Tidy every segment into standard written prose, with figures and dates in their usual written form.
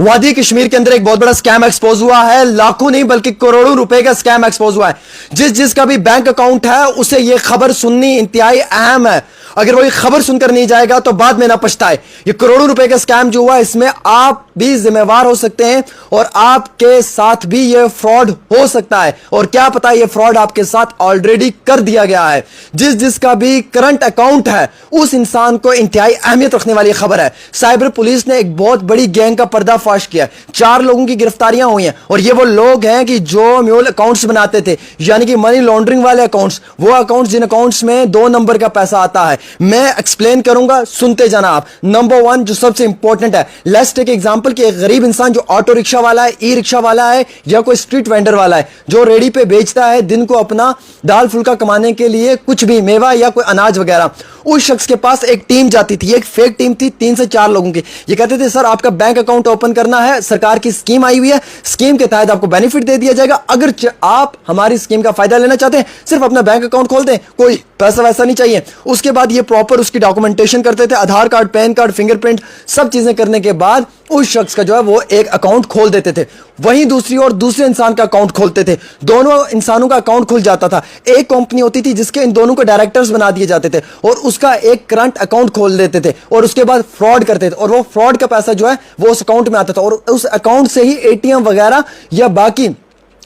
वादी कश्मीर के अंदर एक बहुत बड़ा स्कैम एक्सपोज हुआ है। लाखों नहीं बल्कि करोड़ों रुपए का स्कैम एक्सपोज हुआ है। जिसका भी बैंक अकाउंट है उसे यह खबर सुननी इंतहाई अहम है। अगर वो ये खबर सुनकर नहीं जाएगा तो बाद में ना पछताए। ये करोड़ों रुपए का स्कैम जो हुआ इसमें आप भी जिम्मेवार हो सकते हैं और आपके साथ भी ये फ्रॉड हो सकता है। और क्या पता ये फ्रॉड आपके साथ ऑलरेडी कर दिया गया है। जिसका भी करंट अकाउंट है उस इंसान को इंतहाई अहमियत रखने वाली खबर है। साइबर पुलिस ने एक बहुत बड़ी गैंग का पर्दाफाश किया। 4 लोगों की गिरफ्तारियां हुई हैं और ये वो लोग हैं कि जो म्यूल अकाउंट्स बनाते थे, यानी कि मनी लॉन्ड्रिंग वाले अकाउंट्स, वो अकाउंट्स जिन अकाउंट्स में 2 नंबर का पैसा आता है। मैं एक्सप्लेन करूंगा, सुनते जाना आप। नंबर 1 जो सबसे इंपॉर्टेंट है, लेट्स टेक एग्जांपल कि एक गरीब इंसान जो ऑटो रिक्शा वाला है, ई रिक्शा वाला है या कोई स्ट्रीट वेंडर वाला है जो रेडी पे बेचता है दिन को अपना दाल फुल्का कमाने के लिए, कुछ भी मेवा या कोई अनाज वगैरह। उस शख्स के पास एक टीम जाती थी, एक फेक टीम थी 3 से 4 लोगों की। ये कहते थे सर आपका बैंक अकाउंट ओपन करना है, सरकार की स्कीम आई हुई है, स्कीम के तहत आपको बेनिफिट दे दिया जाएगा। अगर आप हमारी स्कीम का फायदा लेना चाहते हैं सिर्फ अपना बैंक अकाउंट खोल दें, कोई पैसा वैसा नहीं चाहिए। उसके बाद ये प्रॉपर उसकी डॉक्यूमेंटेशन करते थे, आधार कार्ड, पैन कार्ड, फिंगरप्रिंट, सब चीजें करने के बाद उस शख्स का जो है वो एक अकाउंट खोल देते थे। वहीं दूसरी ओर दूसरे इंसान का अकाउंट खोलते थे। दोनों इंसानों का अकाउंट खुल जाता था। एक कंपनी होती थी जिसके इन दोनों को डायरेक्टर्स बना दिए जाते थे और उसका एक करंट अकाउंट खोल देते थे और उसके बाद फ्रॉड करते थे और वो फ्रॉड का पैसा जो है वो उस अकाउंट में आता था और उस अकाउंट से ही एटीएम वगैरह या बाकी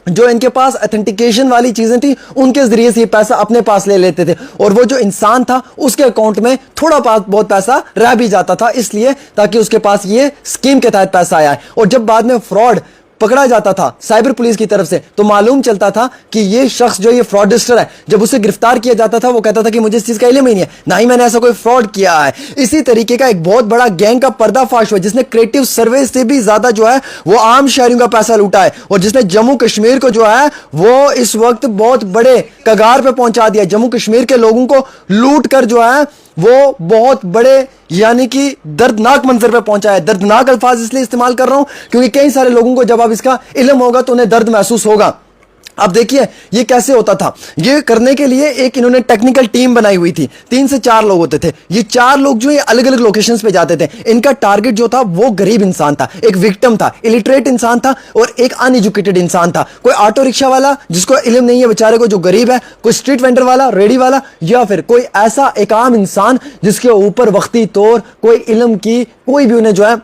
जो इनके पास ऑथेंटिकेशन वाली चीजें थी उनके जरिए से पैसा अपने पास ले लेते थे। और वो जो इंसान था उसके अकाउंट में थोड़ा बहुत पैसा रह भी जाता था, इसलिए ताकि उसके पास ये स्कीम के तहत पैसा आया है। और जब बाद में फ्रॉड पकड़ा जाता था साइबर पुलिस की तरफ से तो मालूम चलता था कि ये शख्स जो ये फ्रॉडिस्टर है, जब उसे गिरफ्तार किया जाता था वो कहता था कि मुझे इस चीज का इल्म ही नहीं है, ना ही मैंने ऐसा कोई फ्रॉड किया है। इसी तरीके का एक बहुत बड़ा गैंग का पर्दाफाश हुआ जिसने क्रिएटिव सर्विस से भी ज्यादा जो है वो आम शहरियों का पैसा लूटा है और जिसने जम्मू कश्मीर को जो है वो इस वक्त बहुत बड़े कगार पे पहुंचा दिया। जम्मू कश्मीर के लोगों को लूट कर जो है वो बहुत बड़े यानी कि दर्दनाक मंजर पे पहुंचा है। दर्दनाक अल्फाज इसलिए इस्तेमाल कर रहा हूं क्योंकि कई सारे लोगों को जब अब इसका इल्म होगा तो उन्हें दर्द महसूस होगा। अब देखिए ये कैसे होता था। ये करने के लिए एक इन्होंने टेक्निकल टीम बनाई हुई थी। 3 से 4 लोग होते थे। ये 4 लोग जो ये अलग अलग लोकेशंस पे जाते थे। इनका टारगेट जो था वो गरीब इंसान था, एक विक्टिम था, इलिटरेट इंसान था और एक अनएजुकेटेड इंसान था। कोई ऑटो रिक्शा वाला जिसको इल्म नहीं है बेचारे को, जो गरीब है, कोई स्ट्रीट वेंडर वाला, रेडी वाला, या फिर कोई ऐसा एक आम इंसान जिसके ऊपर वक्ती तौर कोई इल्म की कोई भी उन्हें जो है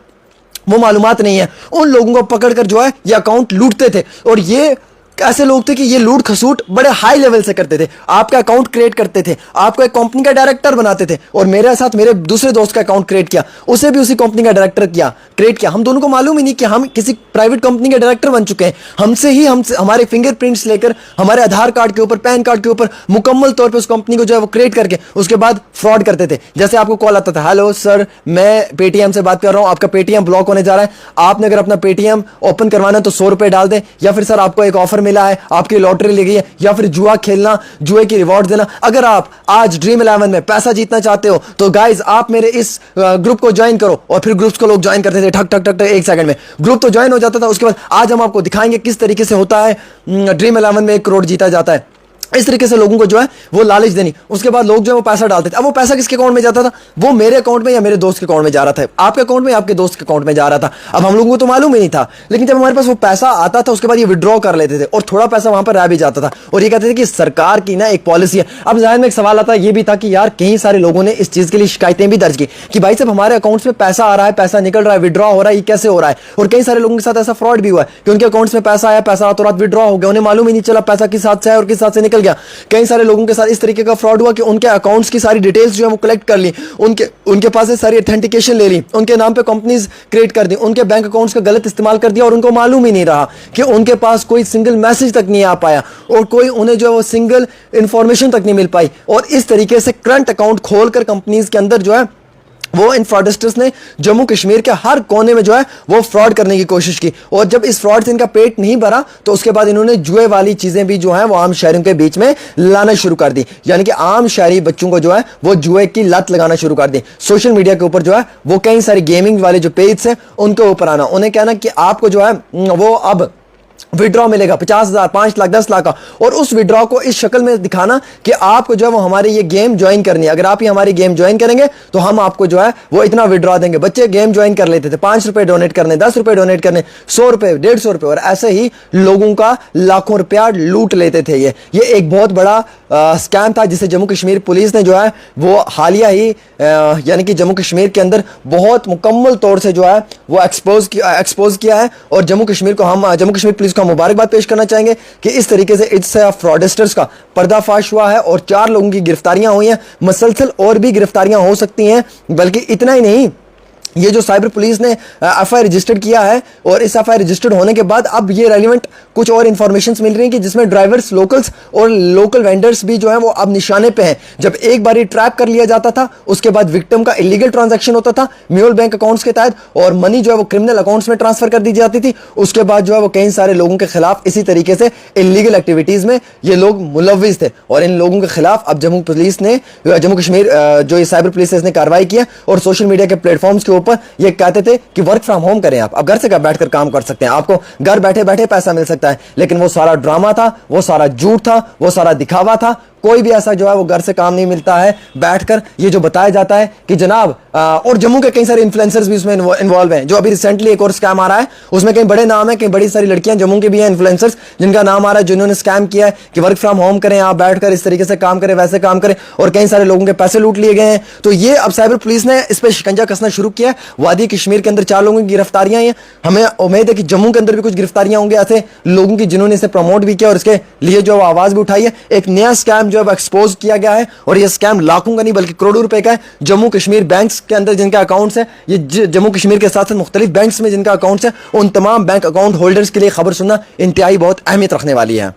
वो मालूमात नहीं है। उन लोगों को पकड़कर जो है ये अकाउंट लूटते थे। और ये ऐसे लोग थे कि ये लूट खसूट बड़े हाई लेवल से करते थे। आपका अकाउंट क्रिएट करते थे, आपको एक कंपनी का डायरेक्टर बनाते थे और मेरे साथ मेरे दूसरे दोस्त का अकाउंट क्रिएट किया, उसे भी उसी कंपनी का डायरेक्टर क्रिएट किया। हम दोनों को मालूम ही नहीं कि हम किसी प्राइवेट कंपनी के डायरेक्टर बन चुके हैं। हमसे हमारे फिंगरप्रिंट्स लेकर हमारे आधार कार्ड के ऊपर, पैन कार्ड के ऊपर मुकम्मल तौर पर उस कंपनी को जो है वो क्रिएट करके उसके बाद फ्रॉड करते थे। जैसे आपको कॉल आता था, हेलो सर मैं पेटीएम से बात कर रहा हूं, आपका पेटीएम ब्लॉक होने जा रहा है, आपने अगर अपना पेटीएम ओपन करवाना है तो 100 रुपए डाल दें, या फिर सर आपको एक ऑफर मिला है, आपकी लॉटरी लगी है, या फिर जुआ खेलना, जुए की रिवॉर्ड देना। अगर आप आज ड्रीम 11 में पैसा जीतना चाहते हो तो गाइज आप मेरे इस ग्रुप को ज्वाइन करो। और फिर ग्रुप्स को लोग ज्वाइन करते थे, ठक ठक ठक ठक 1 सेकंड में ग्रुप तो ज्वाइन हो जाता था। उसके बाद आज हम आपको दिखाएंगे किस तरीके से होता है ड्रीम 11 में 1 करोड़ जीता जाता है। इस तरीके से लोगों को जो है वो लालच देनी। उसके बाद लोग जो है वो पैसा डालते थे। अब वो पैसा किसके अकाउंट में जाता था? वो मेरे अकाउंट में या मेरे दोस्त के अकाउंट में जा रहा था, आपके अकाउंट में या आपके दोस्त के अकाउंट में जा रहा था। अब हम लोगों को तो मालूम ही नहीं था, लेकिन जब हमारे पास वो पैसा आता था उसके बाद ये विड्रॉ कर लेते थे और थोड़ा पैसा वहां पर रह भी जाता था। और ये कहते थे कि सरकार की ना एक पॉलिसी है। अब ज़हन में एक सवाल आता ये भी था कि यार कई सारे लोगों ने इस चीज के लिए शिकायतें भी दर्ज की कि भाई साहब हमारे अकाउंट्स में पैसा आ रहा है, पैसा निकल रहा है, विड्रॉ हो रहा है, ये कैसे हो रहा है। और कई सारे लोगों के साथ ऐसा फ्रॉड भी हुआ है कि उनके अकाउंट्स में पैसा आया, पैसा रातों रात विड्रॉ हो गया, उन्हें मालूम ही नहीं चला पैसा किस हाथ से है और किस हाथ से निकल गया। कई सारे लोगों के साथ इस तरीके का फ्रॉड हुआ कि उनके अकाउंट्स की सारी डिटेल्स जो है वो कलेक्ट कर ली, उनके पास से सारी ऑथेंटिकेशन ले ली, उनके नाम पे कंपनीज क्रिएट कर दी, उनके बैंक अकाउंट्स का गलत इस्तेमाल कर दिया और उनको मालूम ही नहीं रहा कि उनके पास कोई सिंगल मैसेज तक नहीं आ पाया और कोई उन्हें जो है वो सिंगल इंफॉर्मेशन तक नहीं मिल पाई। और इस तरीके से करंट अकाउंट खोलकर कंपनीज के अंदर जो है वो इन फ्रॉडस्टर्स ने जम्मू कश्मीर के हर कोने में जो है वो फ्रॉड करने की कोशिश की। और जब इस फ्रॉड से इनका पेट नहीं भरा तो उसके बाद इन्होंने जुए वाली चीजें भी जो है वो आम शहरियों के बीच में लाना शुरू कर दी, यानी कि आम शहरी बच्चों को जो है वो जुए की लत लगाना शुरू कर दी। सोशल मीडिया के ऊपर जो है वो कई सारे गेमिंग वाले जो पेज हैं उनके ऊपर आना, उन्हें कहना कि आपको जो है वो अब विड्रॉ मिलेगा 50,000, 5 लाख, 10 लाख का, और उस विड्रॉ को इस शक्ल में दिखाना कि आपको जो है वो हमारी ये गेम ज्वाइन करनी है। अगर आप ये हमारी गेम ज्वाइन करेंगे तो हम आपको जो है वो इतना विड्रॉ देंगे। बच्चे गेम ज्वाइन कर लेते थे, 5 रुपए डोनेट करने, 10 रुपए डोनेट करने, 100 रुपए, 150 रुपए, और ऐसे ही लोगों का लाखों रुपया लूट लेते थे। ये एक बहुत बड़ा स्कैम था जिसे जम्मू कश्मीर पुलिस ने जो है वो हालिया ही यानी कि जम्मू कश्मीर के अंदर बहुत मुकम्मल तौर से जो है वो एक्सपोज किया है। और जम्मू कश्मीर पुलिस को हम मुबारकबाद पेश करना चाहेंगे कि इस तरीके से इस फ्रॉडस्टर्स का पर्दाफाश हुआ है और 4 लोगों की गिरफ्तारियां हुई हैं। मसलसल और भी गिरफ्तारियां हो सकती हैं, बल्कि इतना ही नहीं, ये जो साइबर पुलिस ने एफआईआर रजिस्टर्ड किया है, और इस एफआईआर रजिस्टर्ड होने के बाद अब ये रेलिवेंट कुछ और इंफॉर्मेशंस मिल रही हैं कि जिसमें ड्राइवर्स, लोकल्स और लोकल वेंडर्स भी जो है वो अब निशाने पे हैं। जब एक बार ट्रैप कर लिया जाता था, उसके बाद विक्टिम का इलीगल ट्रांजैक्शन होता था म्यूल बैंक अकाउंट्स के तहत, और मनी जो है वो क्रिमिनल अकाउंट्स में ट्रांसफर कर दी जाती थी। उसके बाद जो है वो कई सारे लोगों के खिलाफ इसी तरीके से इलीगल एक्टिविटीज में ये लोग मुलविस थे, और इन लोगों के खिलाफ अब जम्मू कश्मीर जो ये साइबर पुलिस ने कार्रवाई की है, और सोशल मीडिया के प्लेटफॉर्म्स के ऊपर ये कहते थे कि वर्क फ्रॉम होम करें, आप घर से बैठकर काम कर सकते हैं, आपको घर बैठे बैठे पैसा मिल सकता है। लेकिन वो सारा ड्रामा था, वो सारा झूठ था, वो सारा दिखावा था। कोई भी ऐसा जो है वो घर से काम नहीं मिलता है बैठकर। ये जो बताया जाता है कि जनाब, और जम्मू के कई सारे इन्फ्लुएंसर्स भी उसमें इन्वॉल्व हैं। जो अभी रिसेंटली एक और स्कैम आ रहा है, उसमें कई बड़े नाम है, कई बड़ी सारी लड़कियां जम्मू के भी हैं इन्फ्लुएंसर्स, जिनका नाम आ रहा है, जिन्होंने स्कैम किया है कि वर्क फ्रॉम होम करें, आप बैठकर इस तरीके से काम करें, वैसे काम करें, और कई सारे लोगों के पैसे लूट लिए गए हैं। तो ये अब साइबर पुलिस ने इस पर शिकंजा कसना शुरू किया है। वादी कश्मीर के अंदर 4 लोगों की गिरफ्तारियां हैं। हमें उम्मीद है कि जम्मू के अंदर भी कुछ गिरफ्तारियां होंगी ऐसे लोगों की जिन्होंने इसे प्रमोट भी किया और इसके लिए जो आवाज भी उठाई है। एक नया स्कैम जो है एक्सपोज किया गया है, और ये स्कैम लाखों का नहीं बल्कि करोड़ों रुपए का है। जम्मू कश्मीर बैंक्स के अंदर जिनका अकाउंट्स है, ये जम्मू कश्मीर के साथ साथ मुख्तलिफ बैंक्स में जिनका अकाउंट्स है, उन तमाम बैंक अकाउंट होल्डर्स के लिए खबर सुनना इंतहाई बहुत अहमियत रखने वाली है।